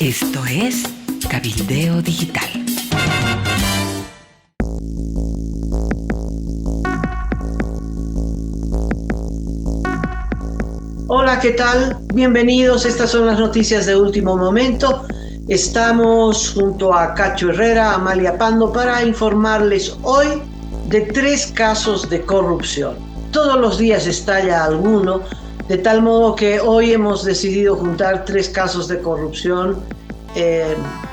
Esto es Cabildeo Digital. Hola, ¿qué tal? Bienvenidos. Estas son las noticias de último momento. Estamos junto a Cacho Herrera, Amalia Pando, para informarles hoy de 3 casos de corrupción. Todos los días estalla alguno, de tal modo que hoy hemos decidido juntar 3 casos de corrupción,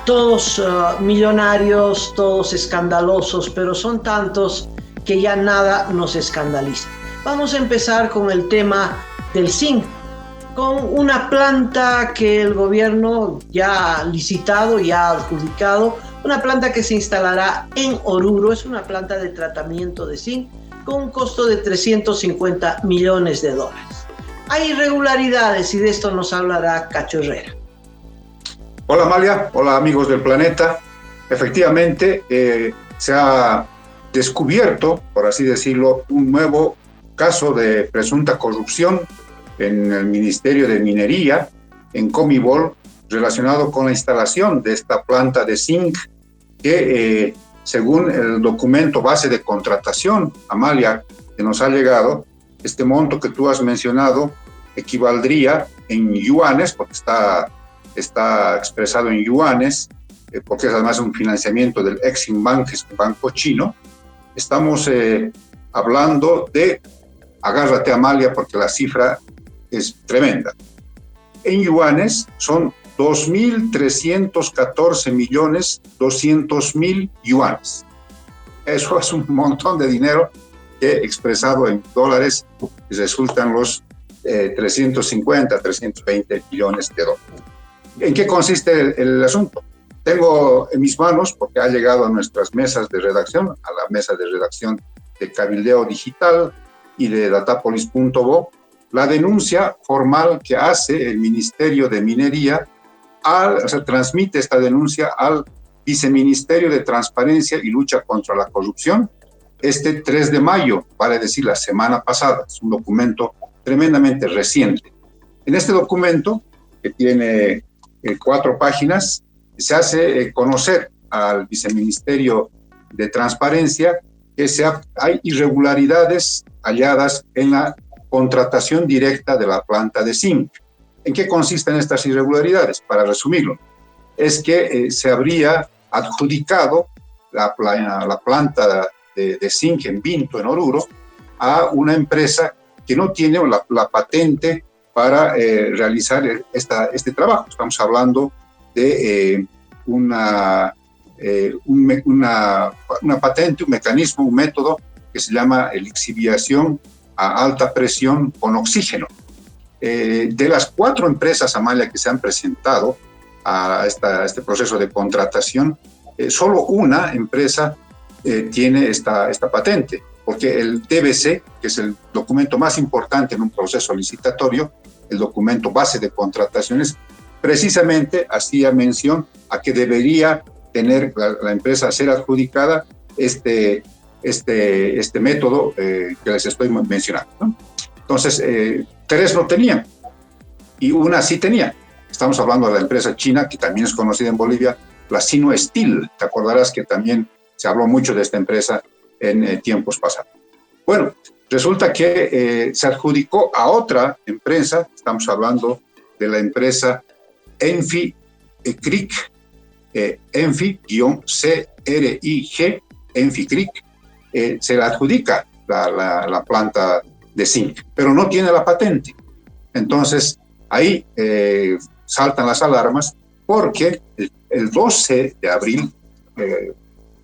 todos millonarios, todos escandalosos, pero son tantos que ya nada nos escandaliza. Vamos a empezar con el tema del zinc, con una planta que el gobierno ya ha licitado, ya ha adjudicado, una planta que se instalará en Oruro. Es una planta de tratamiento de zinc con un costo de $350 millones. Hay irregularidades y de esto nos hablará Cacho Herrera. Hola Amalia, hola amigos del planeta. Efectivamente, se ha descubierto, por así decirlo, un nuevo caso de presunta corrupción en el Ministerio de Minería, en Comibol, relacionado con la instalación de esta planta de zinc que, según el documento base de contratación, Amalia, que nos ha llegado, este monto que tú has mencionado equivaldría en yuanes, porque está expresado en yuanes, porque es además un financiamiento del Exim Bank, que es un banco chino. Estamos hablando de, agárrate Amalia, porque la cifra es tremenda. En yuanes son 2.314.200.000 yuanes. Eso es un montón de dinero que, expresado en dólares, resultan los 350, 320 millones de dólares. ¿En qué consiste el asunto? Tengo en mis manos, porque ha llegado a nuestras mesas de redacción, a la mesa de redacción de Cabildeo Digital y de Datapolis.bo, la denuncia formal que hace el Ministerio de Minería, transmite esta denuncia al Viceministerio de Transparencia y Lucha contra la Corrupción, este 3 de mayo, vale decir la semana pasada. Es un documento tremendamente reciente. En este documento, que tiene 4 páginas, se hace conocer al Viceministerio de Transparencia que hay irregularidades halladas en la contratación directa de la planta de zinc. ¿En qué consisten estas irregularidades? Para resumirlo, es que se habría adjudicado la planta de zinc en Vinto, en Oruro, a una empresa que no tiene la patente para realizar este trabajo. Estamos hablando de una patente, un mecanismo, un método que se llama lixiviación a alta presión con oxígeno. De las 4 empresas, Amalia, que se han presentado a este proceso de contratación, solo una empresa tiene esta patente, porque el DBC, que es el documento más importante en un proceso licitatorio, el documento base de contrataciones, precisamente hacía mención a que debería tener la empresa ser adjudicada este método que les estoy mencionando, ¿no? Entonces, 3 no tenían y una sí tenía. Estamos hablando de la empresa china, que también es conocida en Bolivia, la Sino Steel. Te acordarás que también se habló mucho de esta empresa en tiempos pasados. Bueno, resulta que se adjudicó a otra empresa. Estamos hablando de la empresa Enfi-CRIG, Enfi-CRIG, Enfi-CRIG. Se le adjudica la planta de zinc, pero no tiene la patente. Entonces, ahí saltan las alarmas, porque el 12 de abril,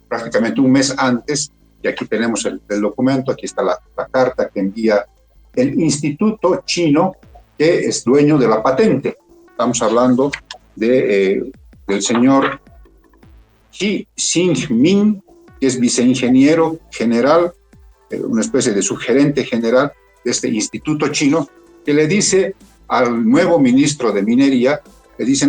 prácticamente un mes antes, y aquí tenemos el documento, aquí está la carta que envía el instituto chino que es dueño de la patente. Estamos hablando del señor Ji Xingmin, que es viceingeniero general, una especie de subgerente general de este instituto chino, que le dice al nuevo ministro de Minería, le dice,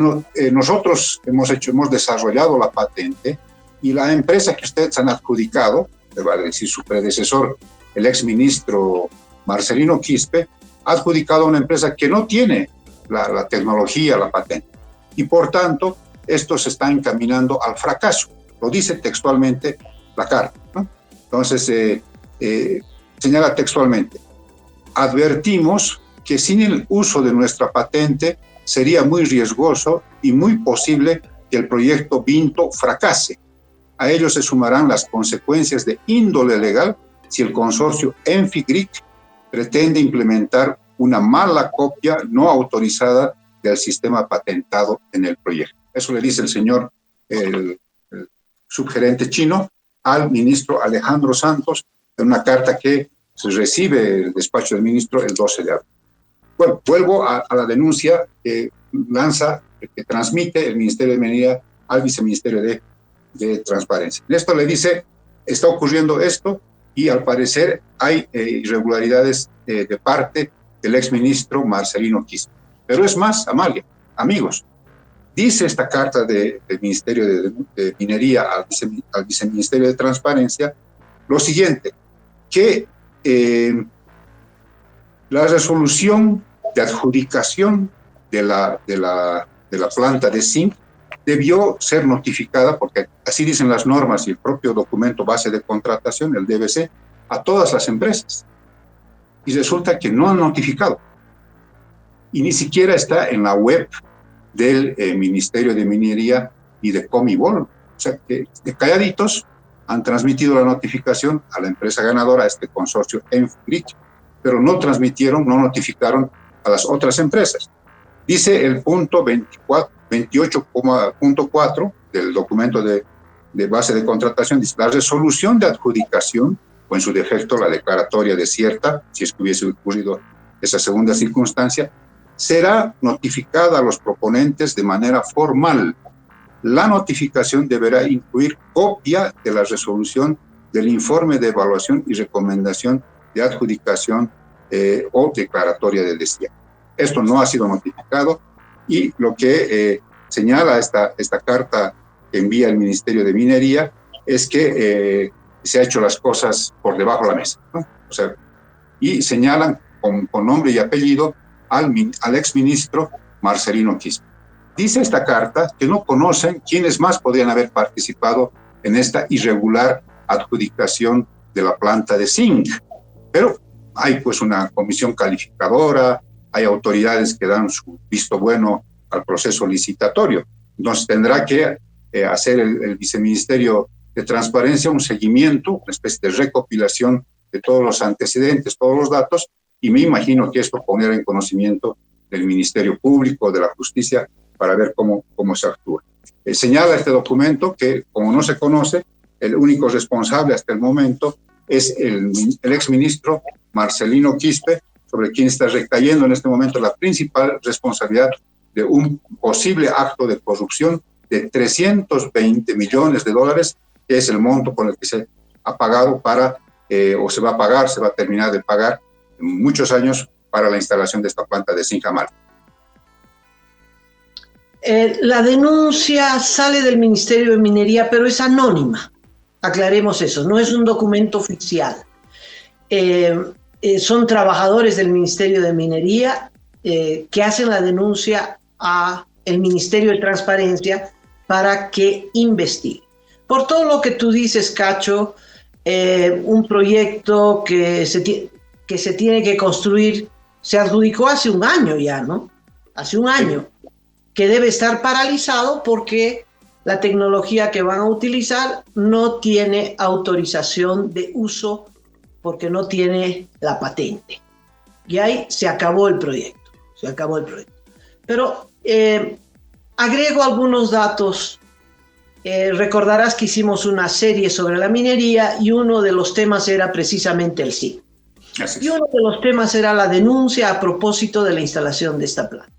nosotros hemos desarrollado la patente y la empresa que ustedes han adjudicado, le va a decir su predecesor, el exministro Marcelino Quispe, ha adjudicado a una empresa que no tiene la tecnología, la patente. Y por tanto, esto se está encaminando al fracaso. Lo dice textualmente la carta, ¿no? Entonces, señala textualmente: advertimos que sin el uso de nuestra patente sería muy riesgoso y muy posible que el proyecto Vinto fracase. A ello se sumarán las consecuencias de índole legal si el consorcio ENFIGRIC pretende implementar una mala copia no autorizada del sistema patentado en el proyecto. Eso le dice el señor, el subgerente chino, al ministro Alejandro Santos, en una carta que se recibe el despacho del ministro el 12 de abril. Bueno, vuelvo a la denuncia que transmite el Ministerio de Minería al Viceministerio de Transparencia. En esto le dice: está ocurriendo esto y al parecer hay irregularidades de parte del exministro Marcelino Quispe. Pero es más, Amalia, amigos, dice esta carta del Ministerio de Minería al Viceministerio de Transparencia lo siguiente, que la resolución de adjudicación de la planta de zinc debió ser notificada, porque así dicen las normas y el propio documento base de contratación, el DBC, a todas las empresas. Y resulta que no han notificado. Y ni siquiera está en la web del Ministerio de Minería y de Comibol. O sea, que de calladitos han transmitido la notificación a la empresa ganadora, a este consorcio ENFIGRIC, pero no notificaron a las otras empresas. Dice el punto 28.4 del documento de base de contratación, dice: la resolución de adjudicación, o en su defecto la declaratoria desierta, si es que hubiese ocurrido esa segunda circunstancia, será notificada a los proponentes de manera formal. La notificación deberá incluir copia de la resolución del informe de evaluación y recomendación de adjudicación o declaratoria de desierto. Esto no ha sido notificado y lo que señala esta carta que envía el Ministerio de Minería es que se ha hecho las cosas por debajo de la mesa, ¿no? O sea, y señalan con nombre y apellido al exministro Marcelino Quispe. Dice esta carta que no conocen quiénes más podrían haber participado en esta irregular adjudicación de la planta de zinc, pero hay pues una comisión calificadora, hay autoridades que dan su visto bueno al proceso licitatorio. Entonces tendrá que hacer el Viceministerio de Transparencia un seguimiento, una especie de recopilación de todos los antecedentes, todos los datos, y me imagino que esto poner en conocimiento del Ministerio Público, de la Justicia, para ver cómo se actúa. Señala este documento que, como no se conoce, el único responsable hasta el momento es el exministro Marcelino Quispe, sobre quien está recayendo en este momento la principal responsabilidad de un posible acto de corrupción de 320 millones de dólares, que es el monto con el que se ha pagado o se va a pagar, se va a terminar de pagar en muchos años para la instalación de esta planta de zinc Amalia. La denuncia sale del Ministerio de Minería, pero es anónima. Aclaremos eso, no es un documento oficial. Son trabajadores del Ministerio de Minería que hacen la denuncia a el Ministerio de Transparencia para que investigue. Por todo lo que tú dices, Cacho, un proyecto que se tiene que construir se adjudicó hace un año ya, ¿no? Hace un año, que debe estar paralizado porque la tecnología que van a utilizar no tiene autorización de uso porque no tiene la patente. Y ahí se acabó el proyecto, Pero agrego algunos datos. Recordarás que hicimos una serie sobre la minería y uno de los temas era precisamente el zinc. Y uno de los temas era la denuncia a propósito de la instalación de esta planta.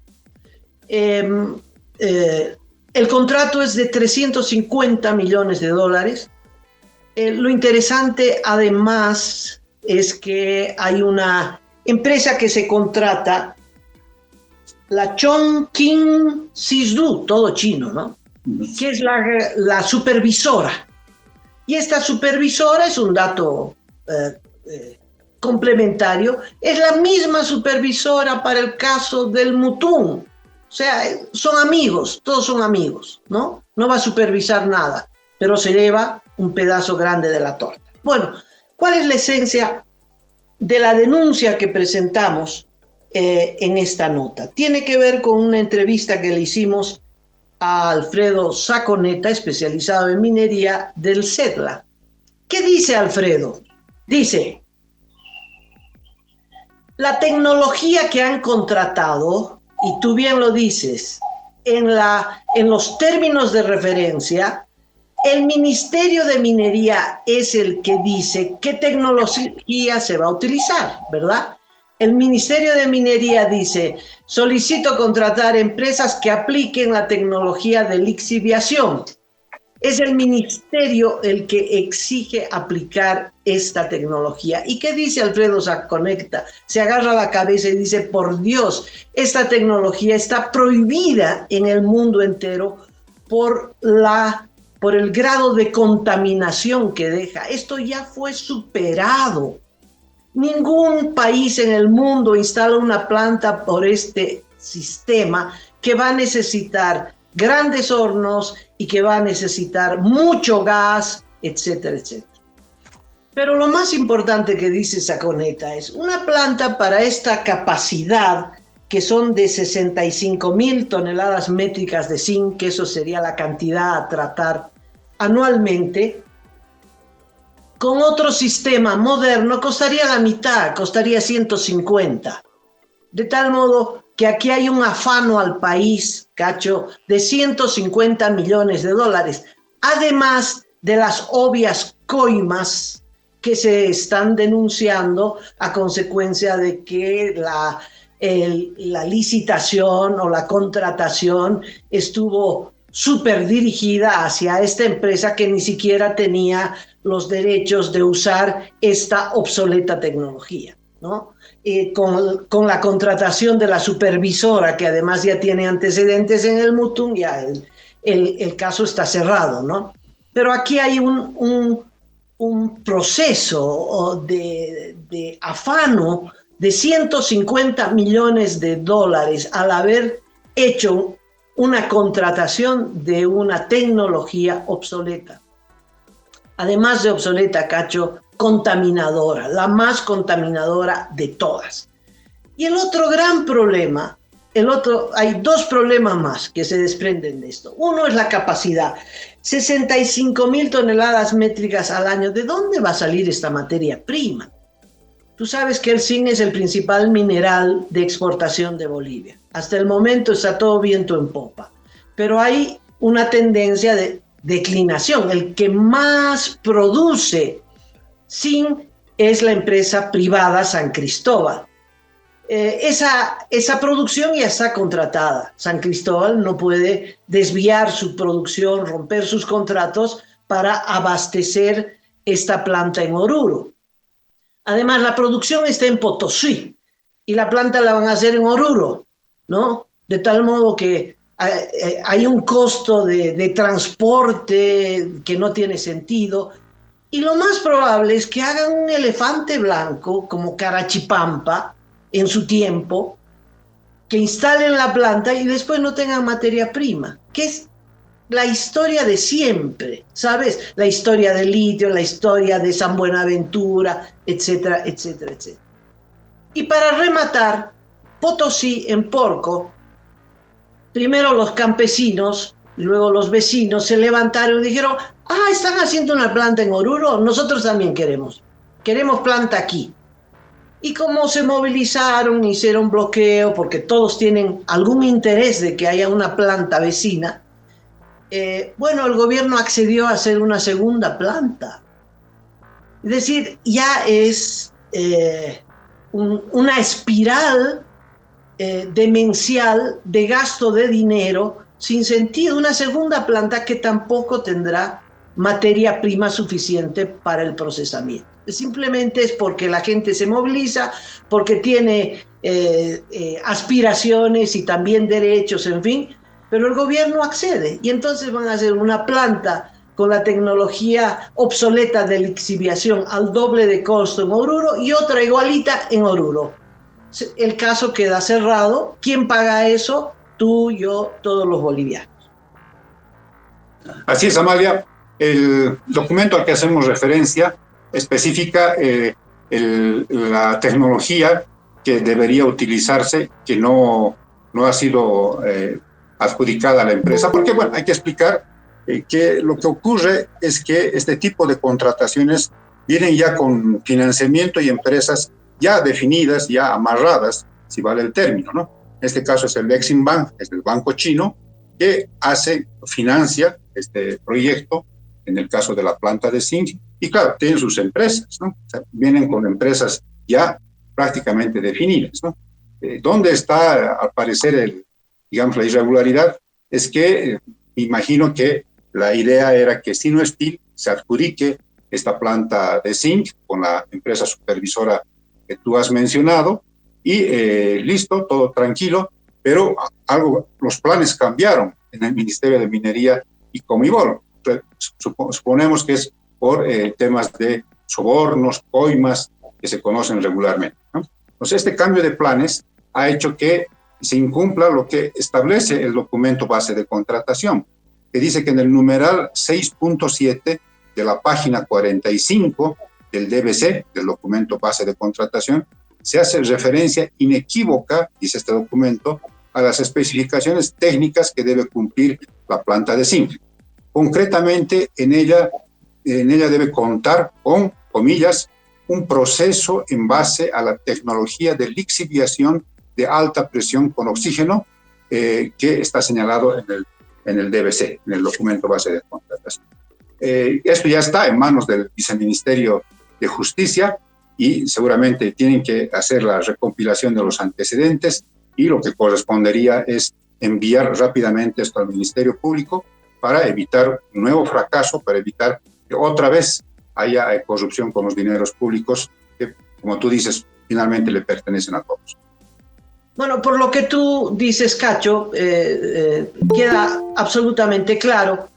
El contrato es de 350 millones de dólares. Lo interesante, además, es que hay una empresa que se contrata, la Chongqing Xishu, todo chino, ¿no? Que es la supervisora. Y esta supervisora, es un dato complementario, es la misma supervisora para el caso del Mutum, O sea, son amigos, todos son amigos, ¿no? No va a supervisar nada, pero se lleva un pedazo grande de la torta. Bueno, ¿cuál es la esencia de la denuncia que presentamos en esta nota? Tiene que ver con una entrevista que le hicimos a Alfredo Saconeta, especializado en minería del CEDLA. ¿Qué dice Alfredo? Dice, la tecnología que han contratado, y tú bien lo dices, en los términos de referencia, el Ministerio de Minería es el que dice qué tecnología se va a utilizar, ¿verdad? El Ministerio de Minería dice, solicito contratar empresas que apliquen la tecnología de lixiviación. Es el ministerio el que exige aplicar esta tecnología. ¿Y qué dice Alfredo Saconeta? Se agarra la cabeza y dice, por Dios, esta tecnología está prohibida en el mundo entero por el grado de contaminación que deja. Esto ya fue superado. Ningún país en el mundo instala una planta por este sistema que va a necesitar grandes hornos y que va a necesitar mucho gas, etcétera, etcétera. Pero lo más importante que dice Saconeta es una planta para esta capacidad, que son de 65,000 toneladas métricas de zinc, que eso sería la cantidad a tratar anualmente, con otro sistema moderno costaría la mitad, costaría 150. De tal modo que aquí hay un afano al país, Cacho, de 150 millones de dólares, además de las obvias coimas que se están denunciando a consecuencia de que la licitación o la contratación estuvo súper dirigida hacia esta empresa que ni siquiera tenía los derechos de usar esta obsoleta tecnología, ¿no? Con la contratación de la supervisora, que además ya tiene antecedentes en el Mutum, ya el caso está cerrado, ¿no? Pero aquí hay un proceso de afano de 150 millones de dólares al haber hecho una contratación de una tecnología obsoleta. Además de obsoleta, Cacho, contaminadora, la más contaminadora de todas. Y el otro gran problema, hay dos problemas más que se desprenden de esto. Uno es la capacidad, 65,000 toneladas métricas al año. ¿De dónde va a salir esta materia prima? Tú sabes que el zinc es el principal mineral de exportación de Bolivia. Hasta el momento está todo viento en popa, pero hay una tendencia de declinación. El que más produce zinc es la empresa privada San Cristóbal. Esa producción ya está contratada. San Cristóbal no puede desviar su producción, romper sus contratos para abastecer esta planta en Oruro. Además, la producción está en Potosí y la planta la van a hacer en Oruro, ¿no? De tal modo que hay un costo de transporte que no tiene sentido. Y lo más probable es que hagan un elefante blanco como Carachipampa en su tiempo, que instalen la planta y después no tengan materia prima, que es la historia de siempre, ¿sabes? La historia del litio, la historia de San Buenaventura, etcétera, etcétera, etcétera. Y para rematar, Potosí, en Porco, primero los campesinos, luego los vecinos se levantaron y dijeron, están haciendo una planta en Oruro, nosotros también queremos planta aquí. Y como se movilizaron, hicieron bloqueo, porque todos tienen algún interés de que haya una planta vecina, el gobierno accedió a hacer una segunda planta. Es decir, ya es una espiral demencial de gasto de dinero sin sentido, una segunda planta que tampoco tendrá materia prima suficiente para el procesamiento. Simplemente es porque la gente se moviliza, porque tiene aspiraciones y también derechos, en fin, pero el gobierno accede y entonces van a hacer una planta con la tecnología obsoleta de lixiviación al doble de costo en Oruro y otra igualita en Oruro. El caso queda cerrado. ¿Quién paga eso? tú, yo, todos los bolivianos. Así es, Amalia. El documento al que hacemos referencia especifica la tecnología que debería utilizarse, que no ha sido adjudicada a la empresa, porque, bueno, hay que explicar que lo que ocurre es que este tipo de contrataciones vienen ya con financiamiento y empresas ya definidas, ya amarradas, si vale el término, ¿no? En este caso es el Exim Bank, es el banco chino, que financia este proyecto, en el caso de la planta de zinc, y claro, tienen sus empresas, ¿no? O sea, vienen con empresas ya prácticamente definidas, ¿no? ¿Dónde está, al parecer, digamos, la irregularidad? Es que imagino que la idea era que Sino Steel se adjudique esta planta de zinc con la empresa supervisora que tú has mencionado, y listo, todo tranquilo, pero los planes cambiaron en el Ministerio de Minería y Comibol. Suponemos que es por temas de sobornos, coimas, que se conocen regularmente, ¿no? Entonces, este cambio de planes ha hecho que se incumpla lo que establece el documento base de contratación, que dice que en el numeral 6.7 de la página 45 del DBC, del documento base de contratación, se hace referencia inequívoca, dice este documento, a las especificaciones técnicas que debe cumplir la planta de zinc. Concretamente, en ella debe contar con, comillas, un proceso en base a la tecnología de lixiviación de alta presión con oxígeno, que está señalado en el DBC, en el documento base de contratación. Esto ya está en manos del Viceministerio de Justicia y seguramente tienen que hacer la recompilación de los antecedentes, y lo que correspondería es enviar rápidamente esto al Ministerio Público para evitar un nuevo fracaso, para evitar que otra vez haya corrupción con los dineros públicos que, como tú dices, finalmente le pertenecen a todos. Bueno, por lo que tú dices, Cacho, queda absolutamente claro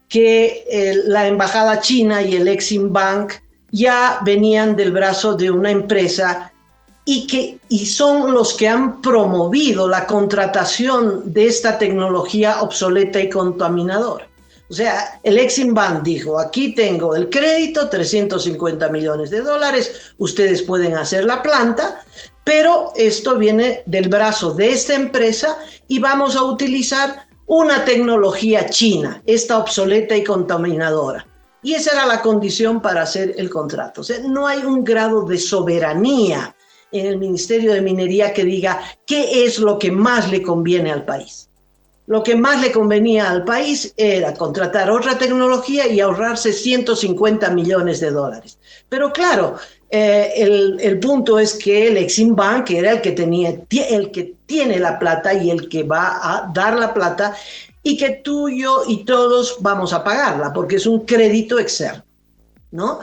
que la embajada china y el Exim Bank ya venían del brazo de una empresa y son los que han promovido la contratación de esta tecnología obsoleta y contaminadora. O sea, el Exim Bank dijo, aquí tengo el crédito, $350 millones, ustedes pueden hacer la planta, pero esto viene del brazo de esta empresa y vamos a utilizar una tecnología china, esta obsoleta y contaminadora. Y esa era la condición para hacer el contrato. O sea, no hay un grado de soberanía en el Ministerio de Minería que diga qué es lo que más le conviene al país. Lo que más le convenía al país era contratar otra tecnología y ahorrarse $150 millones. Pero claro, el punto es que el Exim Bank era el que tiene la plata y el que va a dar la plata, y que tú, yo y todos vamos a pagarla porque es un crédito externo, ¿no?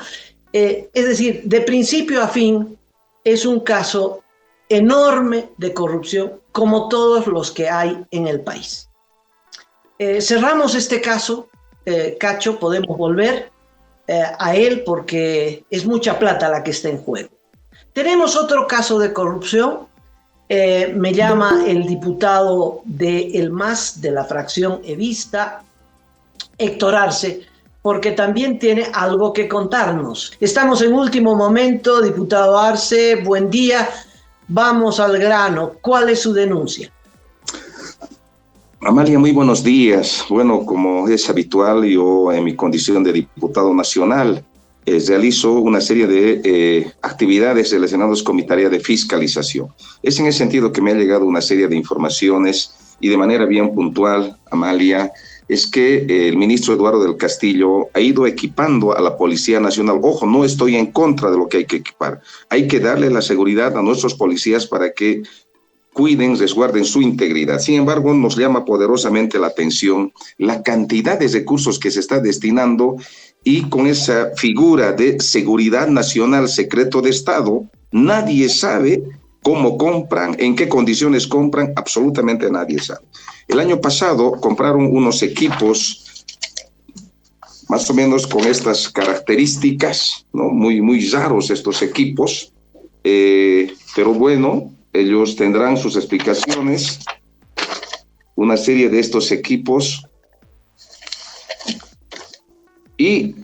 Es decir, de principio a fin es un caso enorme de corrupción, como todos los que hay en el país. Cerramos este caso, Cacho, podemos volver a él porque es mucha plata la que está en juego. Tenemos otro caso de corrupción, me llama el diputado del MAS, de la fracción evista, Héctor Arce, porque también tiene algo que contarnos. Estamos en último momento, diputado Arce, buen día, vamos al grano, ¿cuál es su denuncia? Amalia, muy buenos días. Bueno, como es habitual, yo en mi condición de diputado nacional realizo una serie de actividades relacionadas con mi tarea de fiscalización. Es en ese sentido que me ha llegado una serie de informaciones y de manera bien puntual, Amalia, es que el ministro Eduardo del Castillo ha ido equipando a la Policía Nacional. Ojo, no estoy en contra de lo que hay que equipar. Hay que darle la seguridad a nuestros policías para que cuiden, resguarden su integridad. Sin embargo, nos llama poderosamente la atención la cantidad de recursos que se está destinando, y con esa figura de seguridad nacional, secreto de Estado, nadie sabe cómo compran, en qué condiciones compran, absolutamente nadie sabe. El año pasado compraron unos equipos más o menos con estas características, ¿no? Muy raros estos equipos, pero bueno, ellos tendrán sus explicaciones. una serie de estos equipos y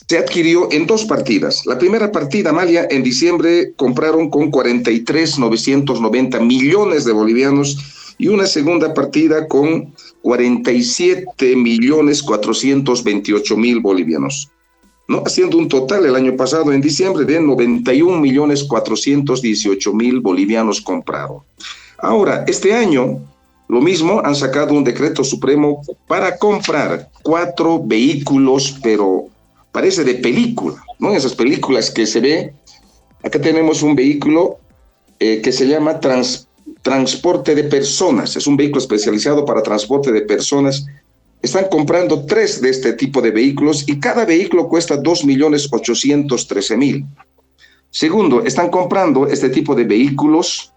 se adquirió en 2 partidas. La primera partida, Amalia, en diciembre compraron con 43.990 millones de bolivianos y una segunda partida con 47.428.000 bolivianos, ¿no? Haciendo un total el año pasado, en diciembre, de 91.418.000 bolivianos compraron. Ahora, este año, lo mismo, han sacado un decreto supremo para comprar 4 vehículos, pero parece de película, ¿no? Esas películas que se ve. Acá tenemos un vehículo que se llama transporte de personas. Es un vehículo especializado para transporte de personas. Están comprando 3 de este tipo de vehículos y cada vehículo cuesta 2.813.000. Segundo, están comprando este tipo de vehículos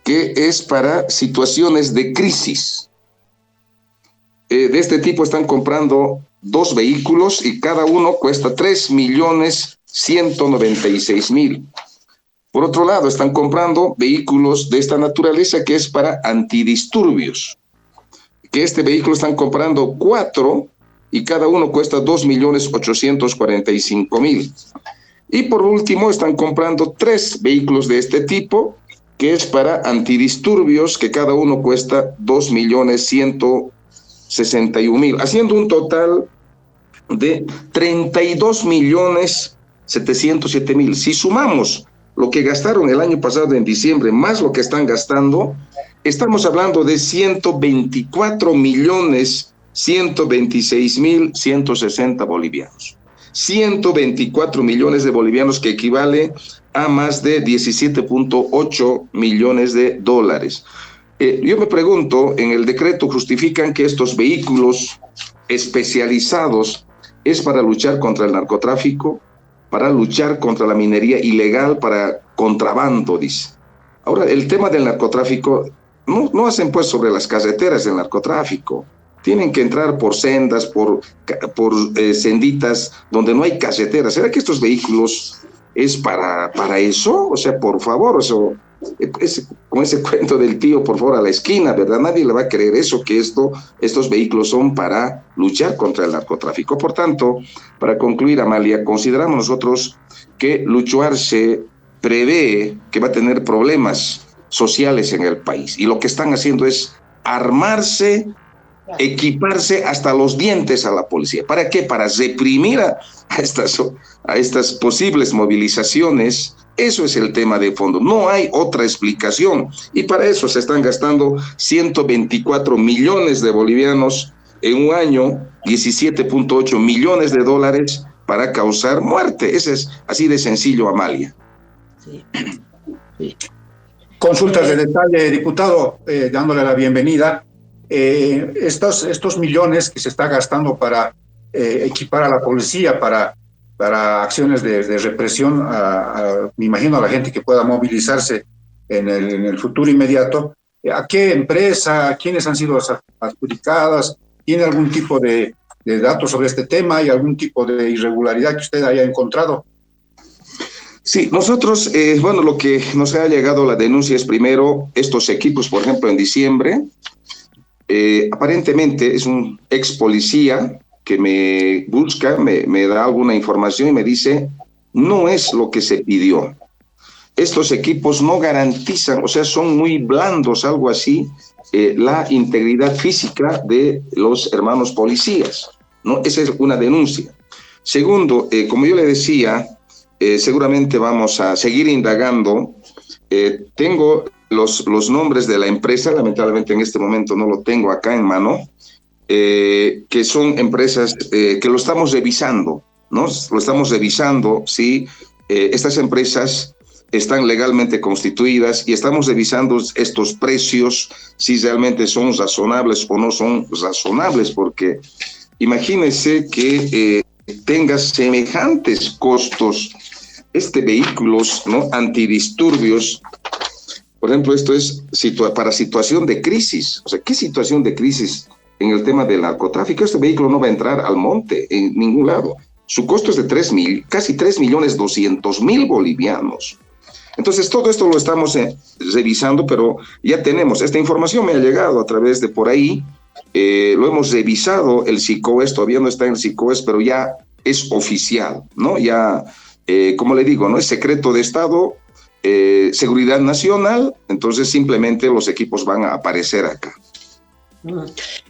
que es para situaciones de crisis. De este tipo están comprando 2 vehículos y cada uno cuesta 3.196.000. Por otro lado, están comprando vehículos de esta naturaleza que es para antidisturbios. Que este vehículo están comprando 4 y cada uno cuesta 2.845.000. Y por último, están comprando 3 vehículos de este tipo que es para antidisturbios, que cada uno cuesta 2.161.000, haciendo un total de 32.707.000. Si sumamos lo que gastaron el año pasado en diciembre, más lo que están gastando, estamos hablando de 124.126.160 bolivianos. 124 millones de bolivianos, que equivale a más de 17.8 millones de dólares. Yo me pregunto, en el decreto justifican que estos vehículos especializados es para luchar contra el narcotráfico, para luchar contra la minería ilegal, para contrabando, dice. Ahora, el tema del narcotráfico, no hacen pues sobre las carreteras del narcotráfico. Tienen que entrar por sendas, por senditas donde no hay carreteras. ¿Será que estos vehículos es para eso? O sea, por favor, eso, con ese cuento del tío, por favor, a la esquina, ¿verdad? Nadie le va a creer eso, que estos vehículos son para luchar contra el narcotráfico. Por tanto, para concluir, Amalia, consideramos nosotros que Lucho-Arce prevé que va a tener problemas sociales en el país. Y lo que están haciendo es armarse, equiparse hasta los dientes a la policía. ¿Para qué? Para reprimir a estas posibles movilizaciones. Eso es el tema de fondo. No hay otra explicación. Y para eso se están gastando 124 millones de bolivianos en un año, 17.8 millones de dólares para causar muerte. Ese es así de sencillo, Amalia. Sí. Sí. Consultas de detalle, diputado, dándole la bienvenida. Estos millones que se está gastando para equipar a la policía, para acciones de represión, me imagino a la gente que pueda movilizarse en el futuro inmediato, ¿a qué empresa, quiénes han sido adjudicadas? ¿Tiene algún tipo de datos sobre este tema y algún tipo de irregularidad que usted haya encontrado? Sí, nosotros, lo que nos ha llegado la denuncia es primero estos equipos, por ejemplo, en diciembre. Aparentemente es un ex policía que me busca, me da alguna información y me dice, no es lo que se pidió. Estos equipos no garantizan, o sea, son muy blandos, algo así, la integridad física de los hermanos policías, ¿no? Esa es una denuncia. Segundo, como yo le decía, seguramente vamos a seguir indagando. Tengo los nombres de la empresa, lamentablemente en este momento no lo tengo acá en mano, que son empresas que lo estamos revisando, ¿no? Lo estamos revisando si estas empresas están legalmente constituidas y estamos revisando estos precios, si realmente son razonables o no son razonables, porque imagínense que tenga semejantes costos vehículos, ¿no? Antidisturbios. Por ejemplo, esto es para situación de crisis. O sea, ¿qué situación de crisis en el tema del narcotráfico? Este vehículo no va a entrar al monte en ningún lado. Su costo es de casi 3.200.000 bolivianos. Entonces, todo esto lo estamos revisando, pero ya tenemos, esta información me ha llegado a través de por ahí, lo hemos revisado, el SICOES, todavía no está en el SICOES, pero ya es oficial, ¿no? Ya, como le digo, no es secreto de Estado, seguridad nacional, entonces simplemente los equipos van a aparecer acá.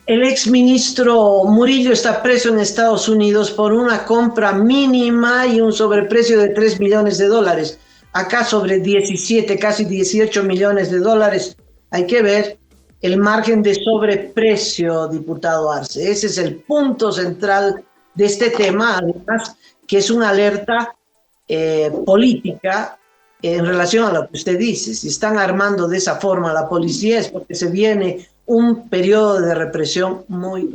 El exministro Murillo está preso en Estados Unidos por una compra mínima y un sobreprecio de $3 millones. Acá sobre 17, casi 18 millones de dólares. Hay que ver el margen de sobreprecio, diputado Arce. Ese es el punto central de este tema, además, que es una alerta política en relación a lo que usted dice. Si están armando de esa forma a la policía es porque se viene un periodo de represión muy...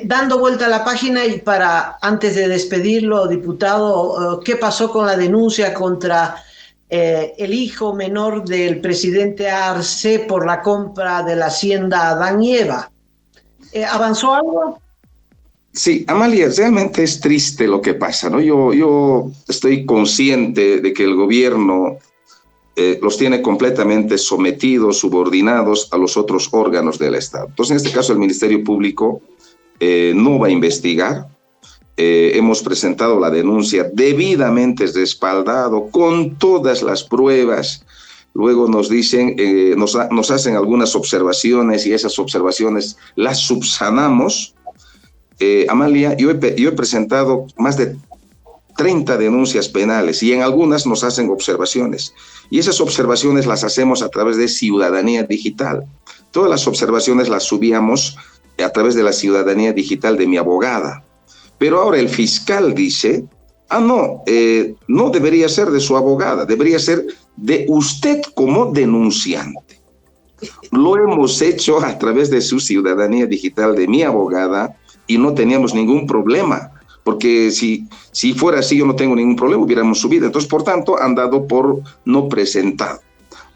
dando vuelta a la página y para, antes de despedirlo, diputado, ¿qué pasó con la denuncia contra el hijo menor del presidente Arce por la compra de la hacienda Adán y Eva? ¿Avanzó algo? Sí, Amalia, realmente es triste lo que pasa, ¿no? Yo estoy consciente de que el gobierno los tiene completamente sometidos, subordinados a los otros órganos del Estado. Entonces, en este caso, el Ministerio Público no va a investigar. Hemos presentado la denuncia debidamente respaldado, con todas las pruebas. Luego nos dicen, nos hacen algunas observaciones y esas observaciones las subsanamos. Amalia, yo he presentado más de 30 denuncias penales y en algunas nos hacen observaciones. Y esas observaciones las hacemos a través de Ciudadanía Digital. Todas las observaciones las subíamos a través de la Ciudadanía Digital de mi abogada. Pero ahora el fiscal dice, no debería ser de su abogada, debería ser de usted como denunciante. Lo hemos hecho a través de su Ciudadanía Digital de mi abogada y no teníamos ningún problema. Porque si fuera así, yo no tengo ningún problema, hubiéramos subido. Entonces, por tanto, han dado por no presentado.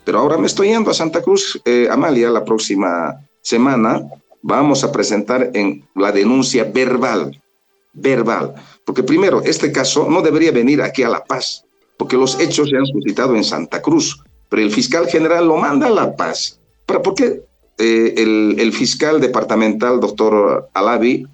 Pero ahora me estoy yendo a Santa Cruz, Amalia, la próxima semana vamos a presentar en la denuncia verbal. Porque primero, este caso no debería venir aquí a La Paz, porque los hechos se han suscitado en Santa Cruz, pero el fiscal general lo manda a La Paz. ¿Por qué el fiscal departamental, doctor Alavi,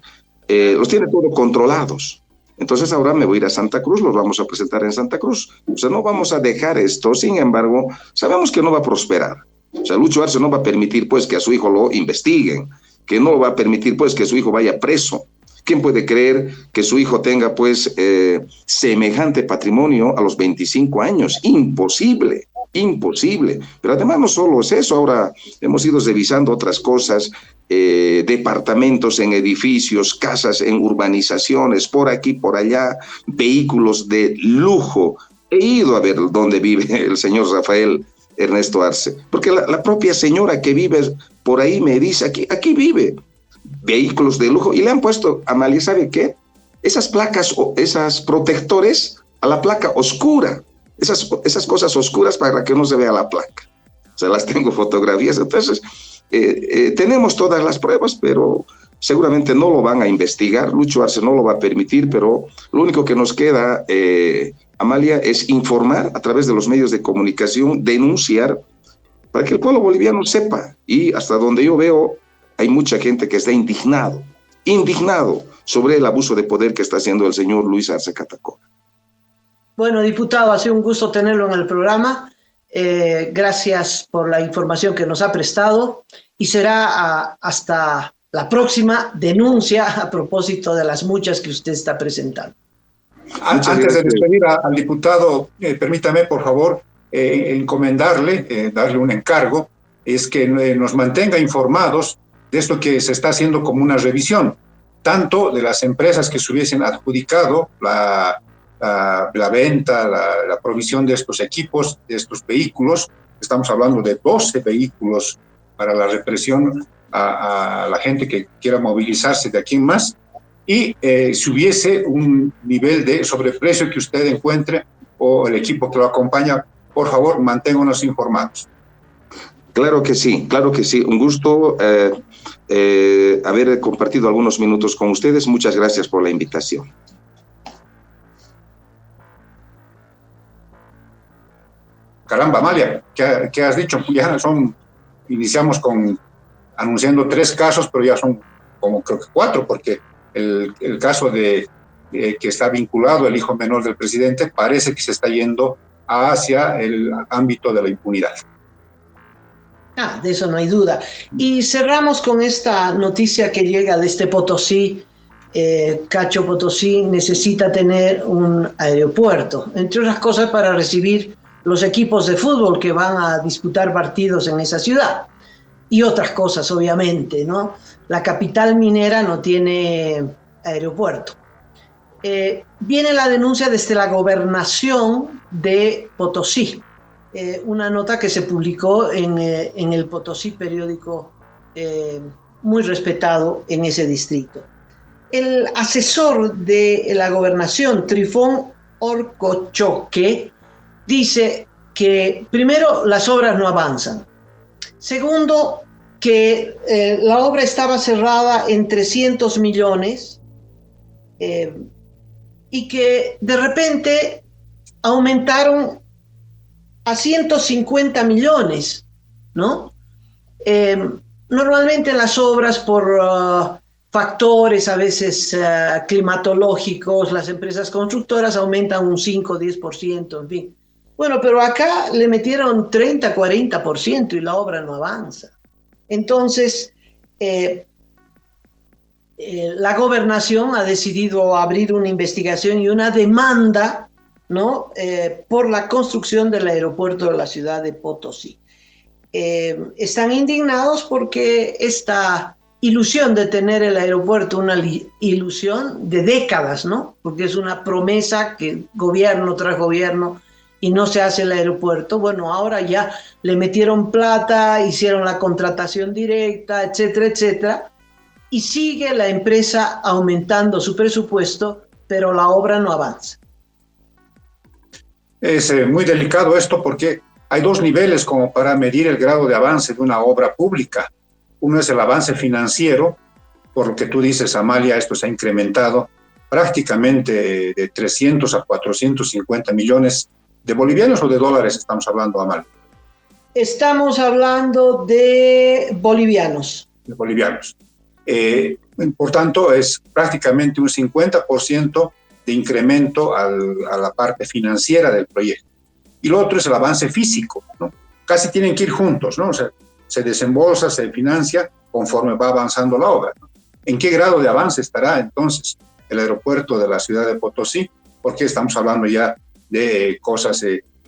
los tiene todos controlados? Entonces ahora me voy a ir a Santa Cruz, los vamos a presentar en Santa Cruz. O sea, no vamos a dejar esto, sin embargo, sabemos que no va a prosperar. O sea, Lucho Arce no va a permitir pues que a su hijo lo investiguen, que no va a permitir pues que su hijo vaya preso. ¿Quién puede creer que su hijo tenga pues semejante patrimonio a los 25 años? Imposible. Pero además no solo es eso, ahora hemos ido revisando otras cosas, departamentos en edificios, casas en urbanizaciones, por aquí, por allá, vehículos de lujo. He ido a ver dónde vive el señor Rafael Ernesto Arce, porque la propia señora que vive por ahí me dice, aquí vive, vehículos de lujo, y le han puesto, Amalia, ¿sabe qué? Esas placas, esas protectores a la placa oscura, esas cosas oscuras para que no se vea la placa. O sea, las tengo fotografías. Entonces, tenemos todas las pruebas, pero seguramente no lo van a investigar. Lucho Arce no lo va a permitir, pero lo único que nos queda, Amalia, es informar a través de los medios de comunicación, denunciar, para que el pueblo boliviano sepa. Y hasta donde yo veo, hay mucha gente que está indignado sobre el abuso de poder que está haciendo el señor Luis Arce Catacora. Bueno, diputado, ha sido un gusto tenerlo en el programa. Gracias por la información que nos ha prestado y será hasta la próxima denuncia a propósito de las muchas que usted está presentando. Antes de despedir al diputado, permítame, por favor, encomendarle, darle un encargo, es que nos mantenga informados de esto que se está haciendo como una revisión, tanto de las empresas que se hubiesen adjudicado la venta, la provisión de estos equipos, de estos vehículos. Estamos hablando de 12 vehículos para la represión a la gente que quiera movilizarse de aquí en más, y si hubiese un nivel de sobreprecio que usted encuentre o el equipo que lo acompaña, por favor, manténganos informados. Claro que sí. Un gusto haber compartido algunos minutos con ustedes. Muchas gracias por la invitación. Caramba, Amalia, ¿qué has dicho? Iniciamos anunciando 3 casos, pero ya son como creo que 4, porque el caso que está vinculado el hijo menor del presidente parece que se está yendo hacia el ámbito de la impunidad. De eso no hay duda. Y cerramos con esta noticia que llega desde Potosí. Cacho, Potosí necesita tener un aeropuerto, entre otras cosas para recibir los equipos de fútbol que van a disputar partidos en esa ciudad. Y otras cosas, obviamente, ¿no? La capital minera no tiene aeropuerto. Viene la denuncia desde la gobernación de Potosí. Una nota que se publicó en el Potosí, periódico muy respetado en ese distrito. El asesor de la gobernación, Trifón Orcochoque, dice que primero las obras no avanzan. Segundo, que la obra estaba cerrada en 300 millones y que de repente aumentaron a 150 millones, ¿no? Normalmente las obras por factores a veces climatológicos, las empresas constructoras aumentan un 5 o 10%, en fin. Bueno, pero acá le metieron 30, 40% y la obra no avanza. Entonces, la gobernación ha decidido abrir una investigación y una demanda, ¿no? Por la construcción del aeropuerto de la ciudad de Potosí. Están indignados porque esta ilusión de tener el aeropuerto, una ilusión de décadas, ¿no? Porque es una promesa que gobierno tras gobierno y no se hace el aeropuerto. Bueno, ahora ya le metieron plata, hicieron la contratación directa, etcétera, etcétera, y sigue la empresa aumentando su presupuesto, pero la obra no avanza. Es muy delicado esto porque hay 2 niveles como para medir el grado de avance de una obra pública. Uno es el avance financiero, por lo que tú dices, Amalia, esto se ha incrementado prácticamente de 300 a 450 millones de bolivianos o de dólares estamos hablando, Amalia. Estamos hablando de bolivianos. De bolivianos. Por tanto, es prácticamente un 50% de incremento a la parte financiera del proyecto. Y lo otro es el avance físico, ¿no? Casi tienen que ir juntos, ¿no? O sea, se desembolsa, se financia conforme va avanzando la obra, ¿no? ¿En qué grado de avance estará entonces el aeropuerto de la ciudad de Potosí? Porque estamos hablando ya de cosas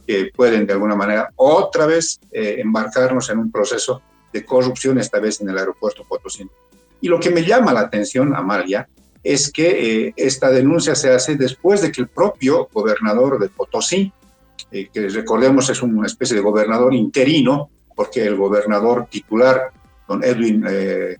que pueden de alguna manera otra vez embarcarnos en un proceso de corrupción, esta vez en el aeropuerto Potosí. Y lo que me llama la atención, Amalia, es que esta denuncia se hace después de que el propio gobernador de Potosí, que recordemos es una especie de gobernador interino, porque el gobernador titular, don el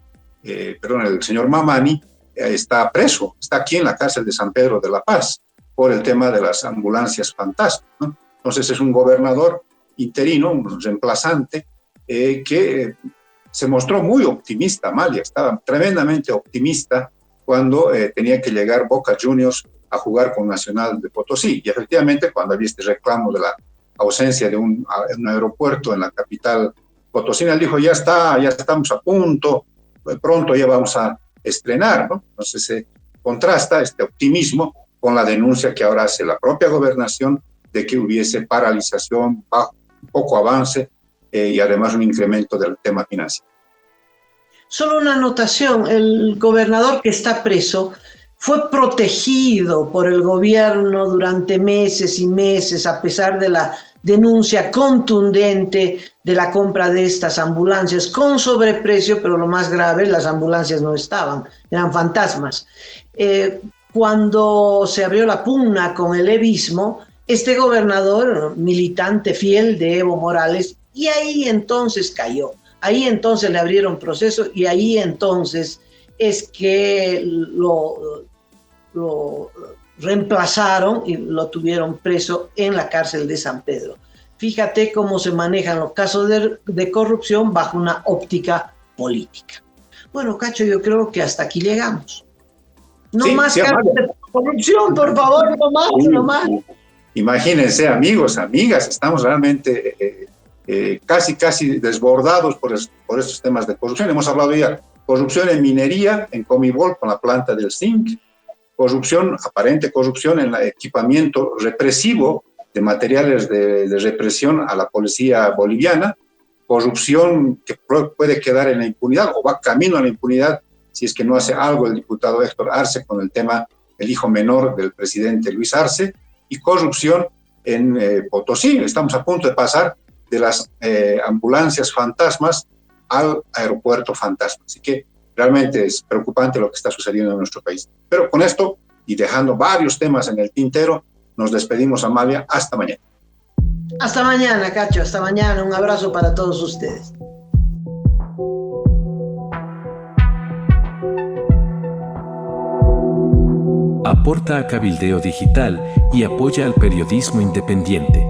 señor Mamani, está preso, está aquí en la cárcel de San Pedro de la Paz, por el tema de las ambulancias fantasma, ¿no? Entonces es un gobernador interino, un reemplazante, que se mostró muy optimista, Amalia, estaba tremendamente optimista cuando tenía que llegar Boca Juniors a jugar con Nacional de Potosí. Y efectivamente, cuando había este reclamo de la ausencia de un aeropuerto en la capital potosina, él dijo, ya estamos a punto, pronto ya vamos a estrenar, ¿no? Entonces se contrasta este optimismo con la denuncia que ahora hace la propia gobernación de que hubiese paralización, poco avance y además un incremento del tema financiero. Solo una anotación, el gobernador que está preso fue protegido por el gobierno durante meses y meses, a pesar de la denuncia contundente de la compra de estas ambulancias con sobreprecio, pero lo más grave, las ambulancias no estaban, eran fantasmas. Cuando se abrió la pugna con el evismo, este gobernador, militante fiel de Evo Morales, y ahí entonces cayó, ahí entonces le abrieron proceso y ahí entonces es que lo reemplazaron y lo tuvieron preso en la cárcel de San Pedro. Fíjate cómo se manejan los casos de corrupción bajo una óptica política. Bueno, Cacho, yo creo que hasta aquí llegamos. No sí, más casos de corrupción, por favor, no más. Imagínense, amigos, amigas, estamos realmente casi desbordados por estos temas de corrupción. Hemos hablado ya corrupción en minería, en Comibol, con la planta del zinc, aparente corrupción en el equipamiento represivo de materiales de represión a la policía boliviana, corrupción que puede quedar en la impunidad o va camino a la impunidad si es que no hace algo el diputado Héctor Arce con el tema del hijo menor del presidente Luis Arce, y corrupción en Potosí. Estamos a punto de pasar de las ambulancias fantasmas al aeropuerto fantasma. Así que realmente es preocupante lo que está sucediendo en nuestro país. Pero con esto, y dejando varios temas en el tintero, nos despedimos, Amalia. Hasta mañana. Hasta mañana, Cacho. Hasta mañana. Un abrazo para todos ustedes. Aporta a Cabildeo Digital y apoya al periodismo independiente.